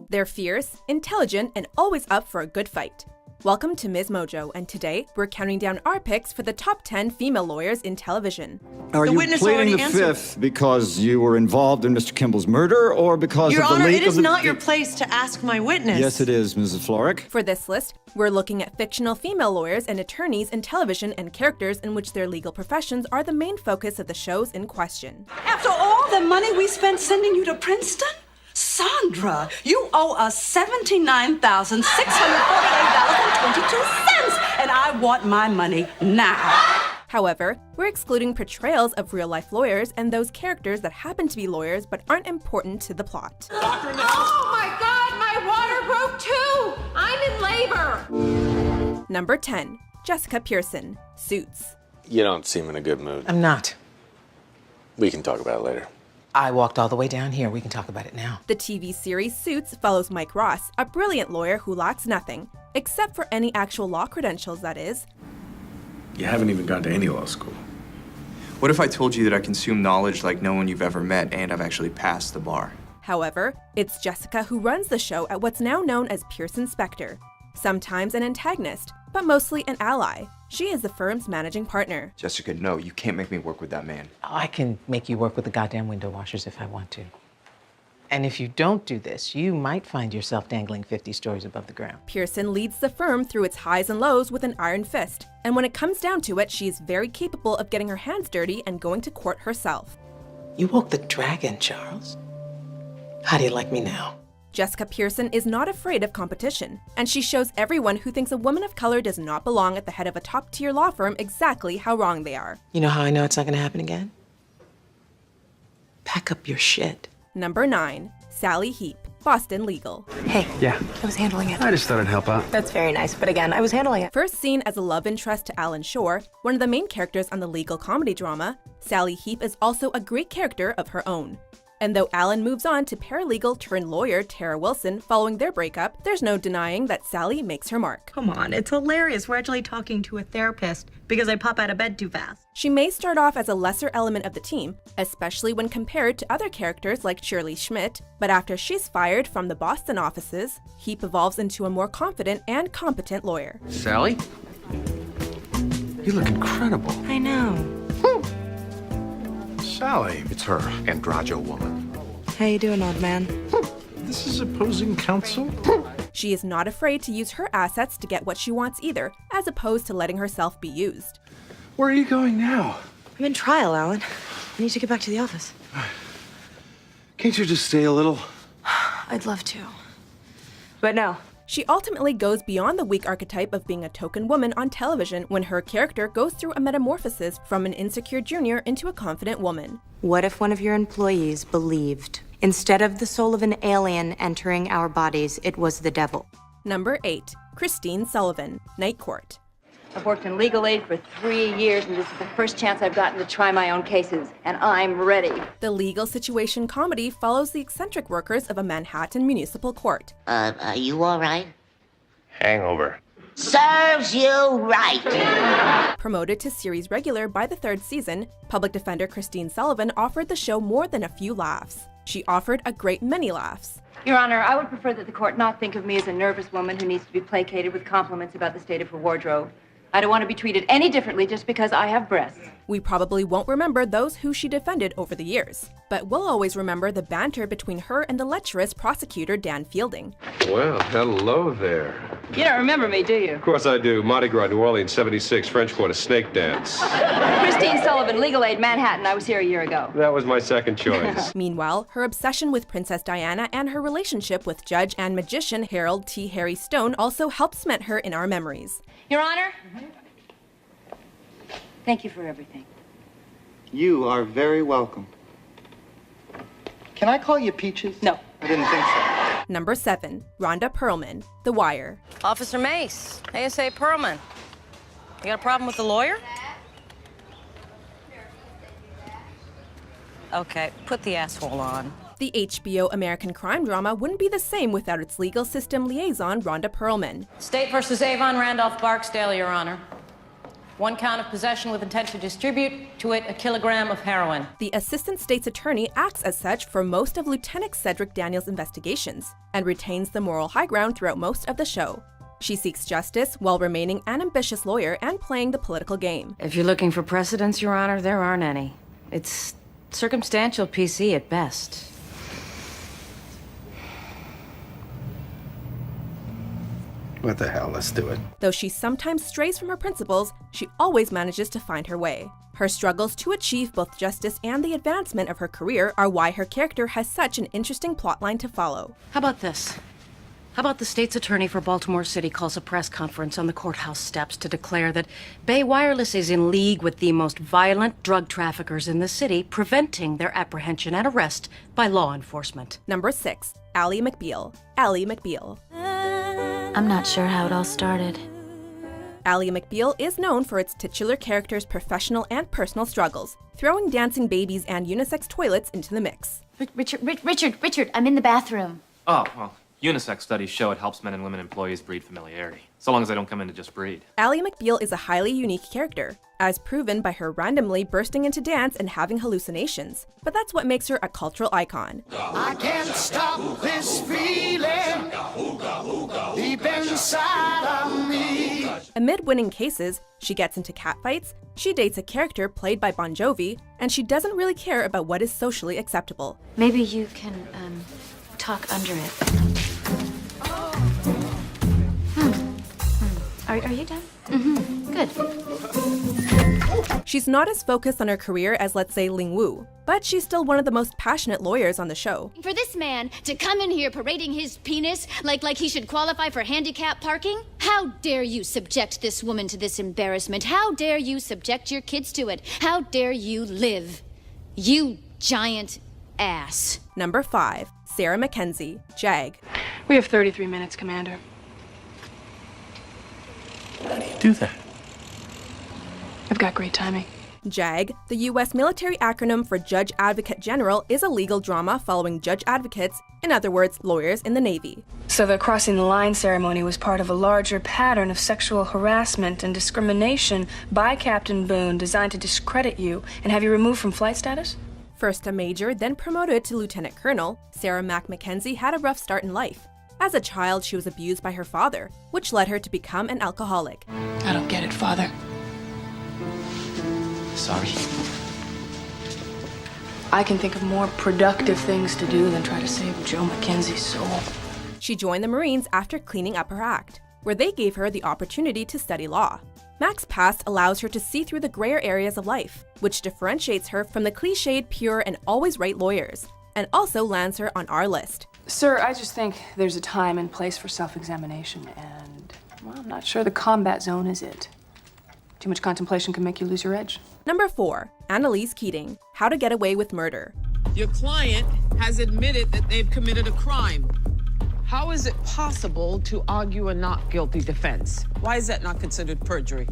They're fierce, intelligent, and always up for a good fight. Welcome to Ms. Mojo, and today we're counting down our picks for the top 10 female lawyers in television. Are you pleading the fifth because you were involved in Mr. Kimball's murder, or because Your of the Honor, leak it of the... is not your place to ask my witness. Yes, it is, Mrs. Florrick. For this list, we're looking at fictional female lawyers and attorneys in television and characters in which their legal professions are the main focus of the shows in question. After all the money we spent sending you to Princeton? Sandra, you owe us $79,648.22, and I want my money now. However, we're excluding portrayals of real-life lawyers and those characters that happen to be lawyers but aren't important to the plot. Oh my God, my water broke too! I'm in labor! Number 10, Jessica Pearson, Suits. You don't seem in a good mood. I'm not. We can talk about it later. I walked all the way down here. We can talk about it now. The TV series Suits follows Mike Ross, a brilliant lawyer who lacks nothing, except for any actual law credentials, that is. You haven't even gone to any law school. What if I told you that I consume knowledge like no one you've ever met and I've actually passed the bar? However, it's Jessica who runs the show at what's now known as Pearson Spector, sometimes an antagonist, but mostly an ally. She is the firm's managing partner. Jessica, no, you can't make me work with that man. I can make you work with the goddamn window washers if I want to. And if you don't do this, you might find yourself dangling 50 stories above the ground. Pearson leads the firm through its highs and lows with an iron fist, and when it comes down to it, she is very capable of getting her hands dirty and going to court herself. You woke the dragon, Charles. How do you like me now? Jessica Pearson is not afraid of competition, and she shows everyone who thinks a woman of color does not belong at the head of a top-tier law firm exactly how wrong they are. You know how I know it's not gonna happen again? Pack up your shit. Number 9, Sally Heap, Boston Legal. Hey. Yeah. I was handling it. I just thought I'd help out. That's very nice, but again, I was handling it. First seen as a love interest to Alan Shore, one of the main characters on the legal comedy drama, Sally Heap is also a great character of her own. And though Alan moves on to paralegal-turned-lawyer Tara Wilson following their breakup, there's no denying that Sally makes her mark. Come on, it's hilarious. We're actually talking to a therapist because I pop out of bed too fast. She may start off as a lesser element of the team, especially when compared to other characters like Shirley Schmidt, but after she's fired from the Boston offices, Heap evolves into a more confident and competent lawyer. Sally? You look incredible. I know. Sally, it's her, Andrajo woman. How you doing, old man? This is opposing counsel? She is not afraid to use her assets to get what she wants either, as opposed to letting herself be used. Where are you going now? I'm in trial, Alan. I need to get back to the office. Can't you just stay a little? I'd love to. But no. She ultimately goes beyond the weak archetype of being a token woman on television when her character goes through a metamorphosis from an insecure junior into a confident woman. What if one of your employees believed, instead of the soul of an alien entering our bodies, it was the devil? Number 8, Christine Sullivan, Night Court. I've worked in legal aid for 3 years, and this is the first chance I've gotten to try my own cases, and I'm ready. The legal situation comedy follows the eccentric workers of a Manhattan municipal court. Are you all right? Hangover. Serves you right. Promoted to series regular by the 3rd season, public defender Christine Sullivan offered the show more than a few laughs. She offered a great many laughs. Your Honor, I would prefer that the court not think of me as a nervous woman who needs to be placated with compliments about the state of her wardrobe. I don't want to be treated any differently just because I have breasts. We probably won't remember those who she defended over the years, but we'll always remember the banter between her and the lecherous prosecutor Dan Fielding. Well, hello there. You don't remember me, do you? Of course I do. Mardi Gras, New Orleans, 76, French Quarter, snake dance. Christine Sullivan, Legal Aid, Manhattan. I was here a year ago. That was my second choice. Meanwhile, her obsession with Princess Diana and her relationship with judge and magician Harold T. Harry Stone also helped cement her in our memories. Your Honor, thank you for everything. You are very welcome. Can I call you Peaches? No. I didn't think so. Number 7, Rhonda Perlman, The Wire. Officer Mace, ASA Perlman. You got a problem with the lawyer? Okay, put the asshole on. The HBO American crime drama wouldn't be the same without its legal system liaison, Rhonda Perlman. State versus Avon Randolph Barksdale, Your Honor. 1 count of possession with intent to distribute, to it, 1 kilogram of heroin. The assistant state's attorney acts as such for most of Lieutenant Cedric Daniels' investigations and retains the moral high ground throughout most of the show. She seeks justice while remaining an ambitious lawyer and playing the political game. If you're looking for precedents, Your Honor, there aren't any. It's circumstantial PC at best. What the hell? Let's do it. Though she sometimes strays from her principles, she always manages to find her way. Her struggles to achieve both justice and the advancement of her career are why her character has such an interesting plotline to follow. How about this? How about the state's attorney for Baltimore City calls a press conference on the courthouse steps to declare that Bay Wireless is in league with the most violent drug traffickers in the city, preventing their apprehension and arrest by law enforcement. Number 6, Ally McBeal. Ally McBeal. I'm not sure how it all started. Ally McBeal is known for its titular character's professional and personal struggles, throwing dancing babies and unisex toilets into the mix. Richard, I'm in the bathroom. Oh, well, unisex studies show it helps men and women employees breed familiarity, so long as they don't come in to just breed. Ally McBeal is a highly unique character, as proven by her randomly bursting into dance and having hallucinations. But that's what makes her a cultural icon. I can't stop this feeling deep inside of me. Amid winning cases, she gets into catfights, she dates a character played by Bon Jovi, and she doesn't really care about what is socially acceptable. Maybe you can, talk under it. Are you done? Mm-hmm. Good. She's not as focused on her career as, let's say, Ling Wu, but she's still one of the most passionate lawyers on the show. For this man to come in here parading his penis like he should qualify for handicap parking? How dare you subject this woman to this embarrassment? How dare you subject your kids to it? How dare you live? You giant ass. Number 5, Sarah Mackenzie, JAG. We have 33 minutes, Commander. How do you do that? I've got great timing. JAG, the U.S. military acronym for Judge Advocate General, is a legal drama following judge advocates, in other words, lawyers in the Navy. So the crossing the line ceremony was part of a larger pattern of sexual harassment and discrimination by Captain Boone designed to discredit you and have you removed from flight status? First a major, then promoted to lieutenant colonel, Sarah Mackenzie had a rough start in life. As a child, she was abused by her father, which led her to become an alcoholic. I don't get it, Father. Sorry. I can think of more productive things to do than try to save Joe Mackenzie's soul. She joined the Marines after cleaning up her act, where they gave her the opportunity to study law. Mac's past allows her to see through the grayer areas of life, which differentiates her from the cliched, pure, and always right lawyers, and also lands her on our list. Sir, I just think there's a time and place for self-examination, and, well, I'm not sure the combat zone is it. Too much contemplation can make you lose your edge. Number 4, Annalise Keating, How to Get Away with Murder. Your client has admitted that they've committed a crime. How is it possible to argue a not guilty defense? Why is that not considered perjury?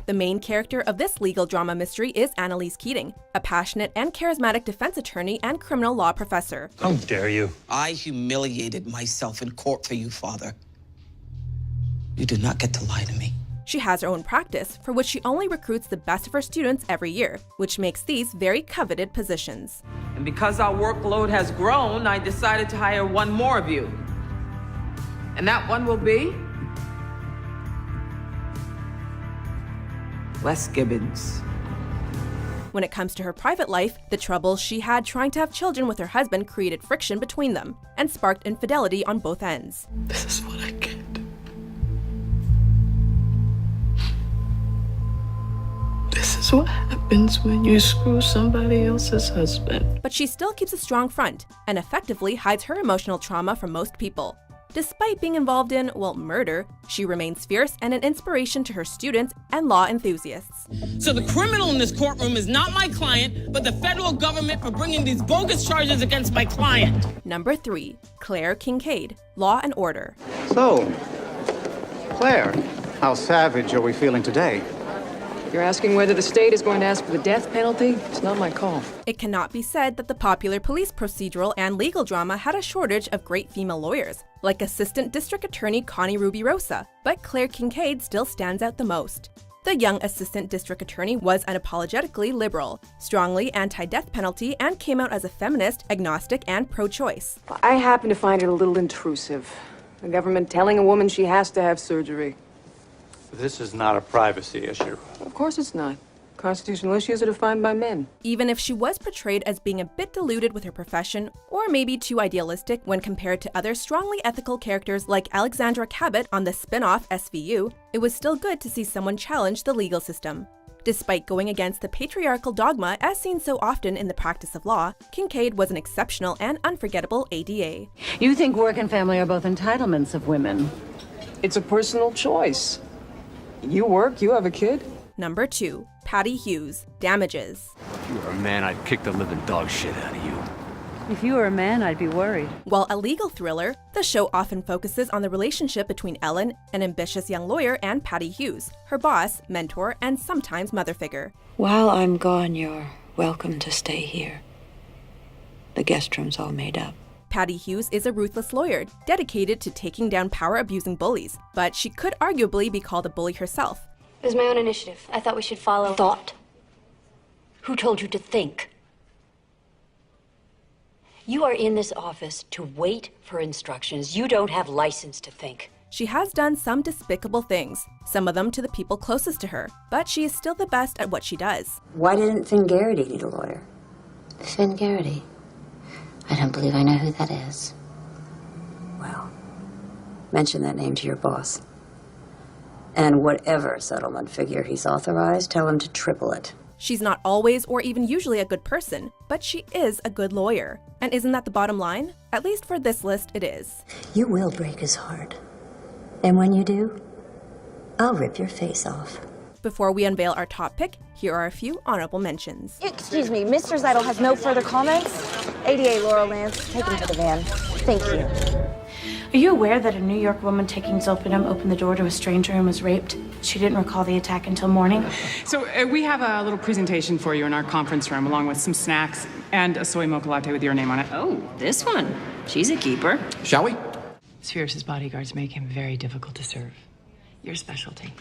The main character of this legal drama mystery is Annalise Keating, a passionate and charismatic defense attorney and criminal law professor. How dare you? I humiliated myself in court for you, Father. You did not get to lie to me. She has her own practice, for which she only recruits the best of her students every year, which makes these very coveted positions. And because our workload has grown, I decided to hire one more of you. And that one will be Wes Gibbons. When it comes to her private life, the troubles she had trying to have children with her husband created friction between them and sparked infidelity on both ends. This is what I get. This is what happens when you screw somebody else's husband. But she still keeps a strong front and effectively hides her emotional trauma from most people. Despite being involved in, well, murder, she remains fierce and an inspiration to her students and law enthusiasts. So the criminal in this courtroom is not my client, but the federal government for bringing these bogus charges against my client. Number 3, Claire Kincaid, Law and Order. So, Claire, how savage are we feeling today? You're asking whether the state is going to ask for the death penalty? It's not my call. It cannot be said that the popular police procedural and legal drama had a shortage of great female lawyers, like Assistant District Attorney Connie Rubirosa, but Claire Kincaid still stands out the most. The young assistant district attorney was unapologetically liberal, strongly anti-death penalty, and came out as a feminist, agnostic, and pro-choice. I happen to find it a little intrusive. The government telling a woman she has to have surgery. This is not a privacy issue. Of course it's not. Constitutional issues are defined by men. Even if she was portrayed as being a bit deluded with her profession, or maybe too idealistic when compared to other strongly ethical characters like Alexandra Cabot on the spin-off SVU, it was still good to see someone challenge the legal system. Despite going against the patriarchal dogma as seen so often in the practice of law, Kincaid was an exceptional and unforgettable ADA. You think work and family are both entitlements of women? It's a personal choice. You work, you have a kid. Number 2. Patty Hughes, Damages. If you were a man, I'd kick the living dog shit out of you. If you were a man, I'd be worried. While a legal thriller, the show often focuses on the relationship between Ellen, an ambitious young lawyer, and Patty Hughes, her boss, mentor, and sometimes mother figure. While I'm gone, you're welcome to stay here. The guest room's all made up. Patty Hughes is a ruthless lawyer, dedicated to taking down power-abusing bullies, but she could arguably be called a bully herself. It was my own initiative. I thought we should follow. Thought? Who told you to think? You are in this office to wait for instructions. You don't have license to think. She has done some despicable things, some of them to the people closest to her, but she is still the best at what she does. Why didn't Finn Garrity need a lawyer? Finn Garrity. I don't believe I know who that is. Well, mention that name to your boss. And whatever settlement figure he's authorized, tell him to triple it. She's not always or even usually a good person, but she is a good lawyer. And isn't that the bottom line? At least for this list, it is. You will break his heart. And when you do, I'll rip your face off. Before we unveil our top pick, here are a few honorable mentions. Excuse me, Mr. Zeidel has no further comments? ADA Laurel Lance, take him to the van. Thank you. Are you aware that a New York woman taking Zolpidem opened the door to a stranger and was raped? She didn't recall the attack until morning. So we have a little presentation for you in our conference room, along with some snacks and a soy mocha latte with your name on it. Oh, this one. She's a keeper. Shall we? Spears' bodyguards make him very difficult to serve. Your specialty.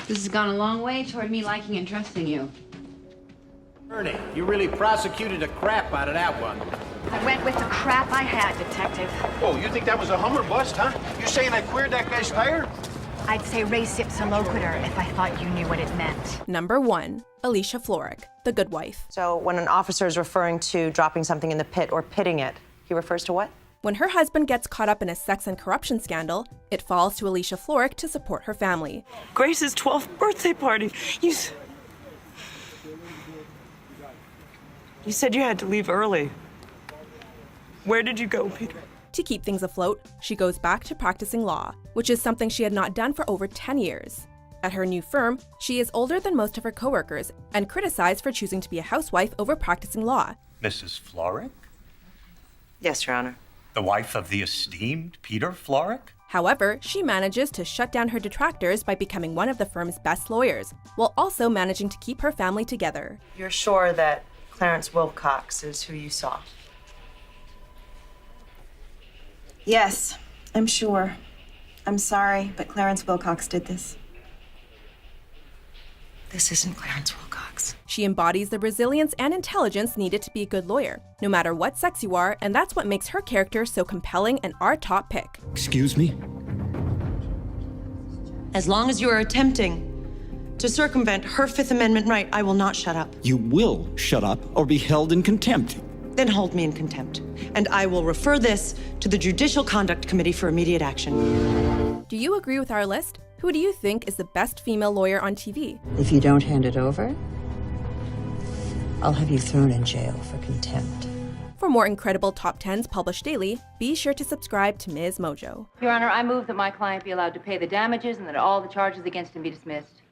This has gone a long way toward me liking and trusting you. Ernie, you really prosecuted the crap out of that one. I went with the crap I had, Detective. Oh, you think that was a Hummer bust, huh? You saying I queered that guy's tire? I'd say res ipsa loquitur if I thought you knew what it meant. Number 1. Alicia Florrick, The Good Wife. So when an officer is referring to dropping something in the pit or pitting it, he refers to what? When her husband gets caught up in a sex and corruption scandal, it falls to Alicia Florrick to support her family. Grace's 12th birthday party. You said you had to leave early. Where did you go, Peter? To keep things afloat, she goes back to practicing law, which is something she had not done for over 10 years. At her new firm, she is older than most of her coworkers and criticized for choosing to be a housewife over practicing law. Mrs. Florrick? Yes, Your Honor. The wife of the esteemed Peter Florrick? However, she manages to shut down her detractors by becoming one of the firm's best lawyers, while also managing to keep her family together. You're sure that Clarence Wilcox is who you saw? Yes, I'm sure. I'm sorry, but Clarence Wilcox did this. This isn't Clarence Wilcox. She embodies the resilience and intelligence needed to be a good lawyer, no matter what sex you are, and that's what makes her character so compelling and our top pick. Excuse me? As long as you are attempting to circumvent her Fifth Amendment right, I will not shut up. You will shut up or be held in contempt. Then hold me in contempt, and I will refer this to the Judicial Conduct Committee for immediate action. Do you agree with our list? Who do you think is the best female lawyer on TV? If you don't hand it over, I'll have you thrown in jail for contempt. For more incredible top 10s published daily, be sure to subscribe to Ms. Mojo. Your Honor, I move that my client be allowed to pay the damages and that all the charges against him be dismissed.